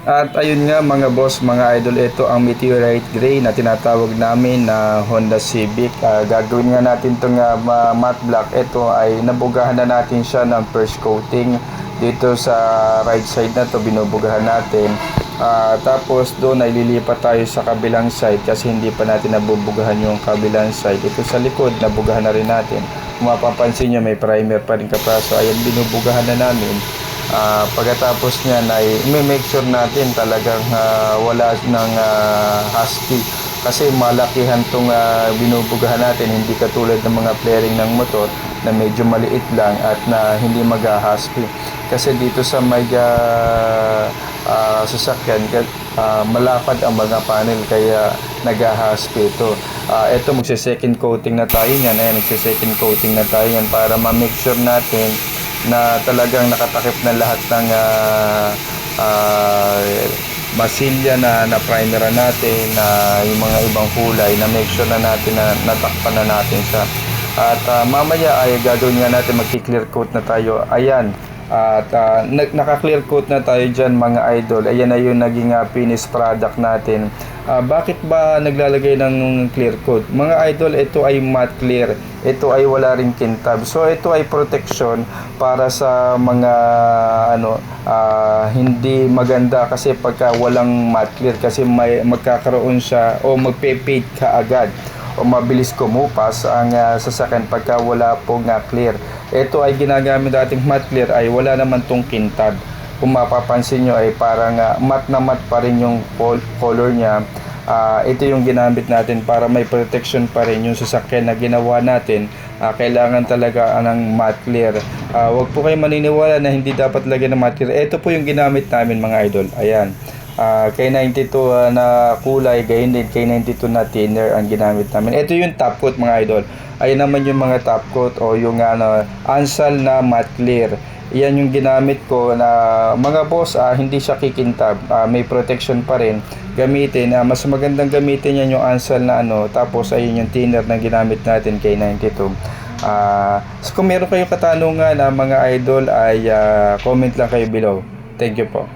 At ayun nga mga boss, mga idol, ito ang meteorite gray na tinatawag namin na Honda Civic. Gagawin nga natin itong matte black. Ito ay nabugahan na natin siya ng first coating. Dito sa right side na to binubugahan natin. Tapos doon ay lilipat tayo sa kabilang side kasi hindi pa natin nabubugahan yung kabilang side. Ito sa likod, nabugahan na rin natin. Kung mapapansin nyo, may primer pa rin kapraso. Ayan, binubugahan na namin. Pagkatapos niyan ay make sure natin talagang wala ng husky kasi malakihan tong binubugahan natin, hindi katulad ng mga flaring ng motor na medyo maliit lang at na hindi mag-husky kasi dito sa may sasakyan malapad ang mga panel kaya nag-husky ito. Ito magse-second coating na tayo niyan. Ayan, magse-second coating na tayo niyan para ma-make sure natin na talagang nakatakip na lahat ng masilya na primer natin, na yung mga ibang kulay na make sure na natin na natakpan na natin siya. At mamaya ay gagawin nga natin, magki-clear coat na tayo. Ayan. At naka-clear coat na tayo dyan mga idol. Ayan na yung naging finished product natin. Bakit ba naglalagay ng clear coat? Mga idol, ito ay matte clear. Ito ay wala ring kintab. So ito ay protection para sa mga hindi maganda kasi pagka walang matte clear kasi may magkakaroon siya o magpe-fade ka agad o mabilis kumupas ang sasakyan pagka wala pong clear. Ito ay ginagamit dating matte clear ay wala naman tong kintab. Kung mapapansin nyo ay parang matte na matte pa rin yung color niya. Ito yung ginamit natin para may protection pa rin yung sasakyan na ginawa natin. Kailangan talaga ng matte clear. Huwag po kayo maniniwala na hindi dapat lagyan ng matte clear. Ito po yung ginamit namin mga idol. Ayan. K92 na kulay, gayon din K92 na thinner ang ginamit namin. Ito yung top coat mga idol. Ayan naman yung mga top coat o yung Ansal na matte clear. Yan yung ginamit ko na mga boss, hindi siya kikintab, may protection pa rin. Gamitin, mas magandang gamitin yan yung Ansal na tapos ayun yung thinner na ginamit natin K92. So kung meron kayong katanungan mga idol ay comment lang kayo below. Thank you po.